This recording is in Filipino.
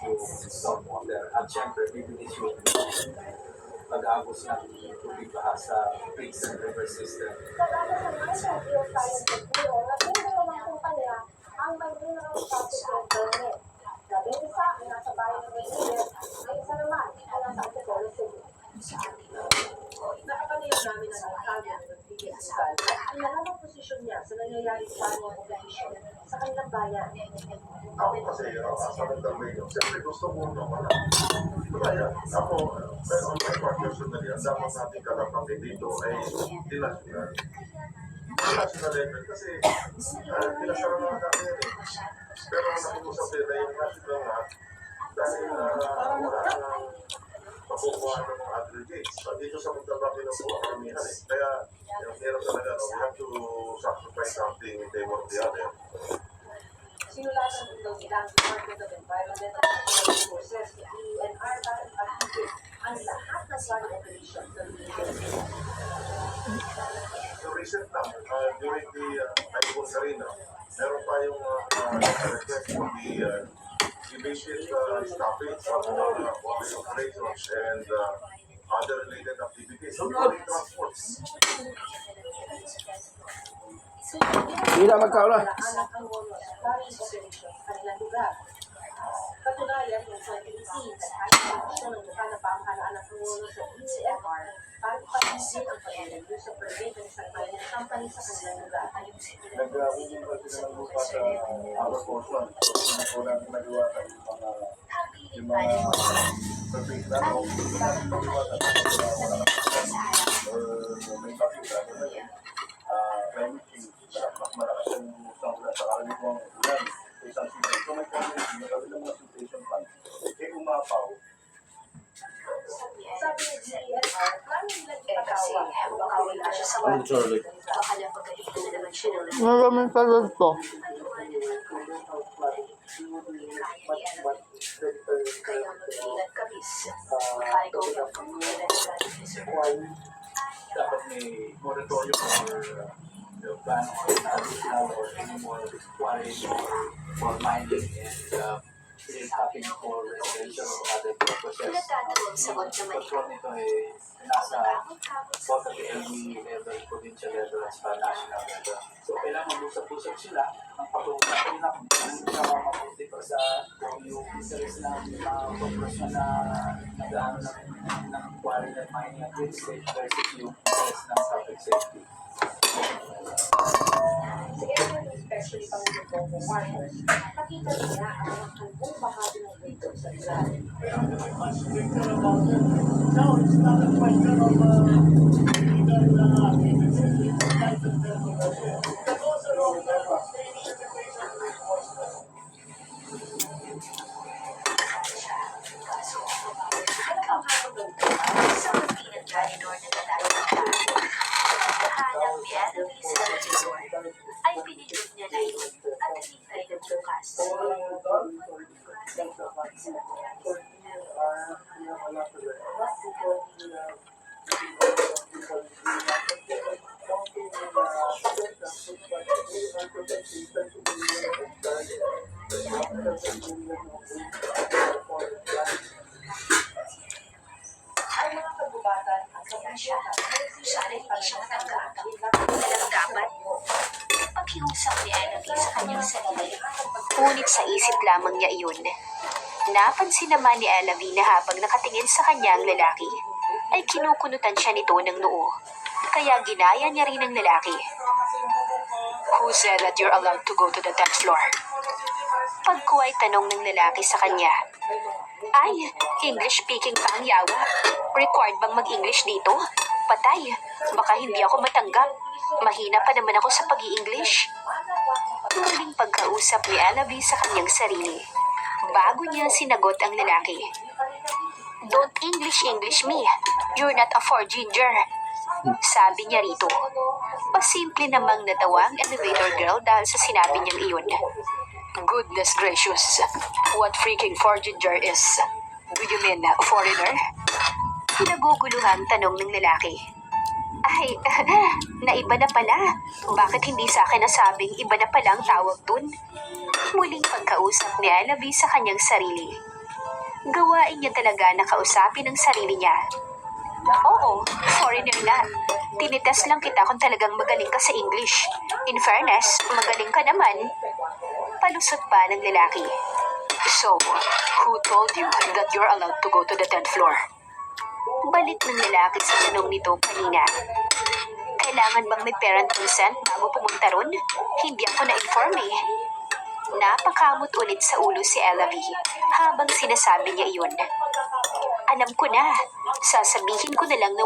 yung storm water. At syempre, bibilis yung pag-agos ng tubig baha sa creeks and river system. Sa ang may mineral status ng permit. Labing isa ang nasa bayan ng Maynila, ay isa naman ang nasa Antipolo City. Nakapanayaw namin ang alkalde ng Rodriguez Rizal ang nahamang posisyon niya sa nangyayari sa kanyang operasyon sa kanilang bayan. Ako kasi, sa Montalban yun, siyempre gusto mo naman. Kaya, ako, on my part personally, ang dapat natin kalapangin dito ay dinasyonal. Dinasyonal level kasi, dinasyonal naman natin yun eh. Pero ang nakikusap nila yung national na, dahil wala nang makukuha ng mga aggregates. Pag dito sa Montalban, kinukuha karamihan eh. Kaya, yung hirap talaga, no, we have to sacrifice something in favor of the other. Sinulatan din daw nila ang Department of Environment and Natural Resources, DENR, para ipagpigil ang lahat ng flood operations ng So recent na, during the Typhoon Karina, meron tayong request for the immediate stoppage of oil operations and other related activities, including transports. Hindi na magkaula. anak ang bonus flooding operations sa kanilang lugar. Katunayan, yung 2018, nagkaroon ng aksyon ng lokal na pamahalaan ng Pangulo sa DENR para ipagpigil ang pag-review sa permit ng isang mining company sa kanilang lugar. Nag-winning kasi ng lupa sa our portion. So, kung natin nagawa tayo yung mga perfect na o nagawa or may pakita na yun. Climate change, malakas yung sangkula sa karaniwang ulan sa isang season. So, may tendency na kami ng mga filtration funds. Umapaw. Sabi ng DENR, plano nilang ipatawa ang baka wala siya sa Ang sorry. baka napagalitan na naman siya ng Maraming salad po. kaya mag-iingat kami sa paligaw ng pagkukulan ng Dapat may moratorium or the ban on additional or any more quarrying for mining and tapping for residential or other purposes. Pinatataong sagot naman ito. Control nito ay nasa both at the LG level, provincial level, at sa national level. So, kailangan mag-usap-usap sila ang pag-uusap nila kung ano mabuti pa sa yung interest ng mga corporation na nag-ano ng quarry and mining at this stage versus yung interest ng public safety. Si Edwin, especially Pangulong Bongbong Marcos, nakita niya ang mga tubong bahagi ng dito sa ilalim. No, it's not a question of Ano ang hapon ng Sa pagpinang ganidor na tatalo ng tao, pagkahanap ni Annalise sa ganidor, ay pinindot niya na ito at naghintay ng bukas. ang mga kagubatan ang Siya, kapusyatan sana hindi siya matanggap. Walang dapat. Paghiusap ni Annalise sa kanyang sarili, ngunit sa isip lamang niya iyon. Napansin naman ni Annalise na habang nakatingin sa kanyang lalaki, ay kinukunutan siya nito ng noo. Kaya ginaya niya rin ang lalaki. Who said that you're allowed to go to the dance floor? Pagkuway tanong ng lalaki sa kanya, ay, English-speaking pa ang yawa. Required bang mag-English dito? Patay, baka hindi ako matanggap. Mahina pa naman ako sa pag-i-English. Muling pagkausap ni Annalise sa kanyang sarili. Bago niya sinagot ang lalaki. Don't English me. You're not a for ginger. Sabi niya rito. Pasimple namang natawa ang elevator girl dahil sa sinabi niyang iyon. Goodness gracious. What freaking for ginger is? Do you mean foreigner? Pinaguguluhan tanong ng lalaki. Ay, naiba na pala. Bakit hindi sa akin nasabing iba na pala ang tawag dun? Muling pagkausap ni Annalise sa kanyang sarili. Gawain niya talaga na kausapin ang sarili niya. Oo, foreigner nga. Tinitest lang kita kung talagang magaling ka sa English. In fairness, magaling ka naman. Palusot pa ng lalaki. So, who told you that you're allowed to go to the 10th floor? Balik ng lalaki sa tanong nito kanina. Kailangan bang may parent consent bago pumunta ron? Hindi ako na-inform eh. Napakamot ulit sa ulo si Elavie habang sinasabi niya iyon. Alam ko na, sasabihin ko na lang na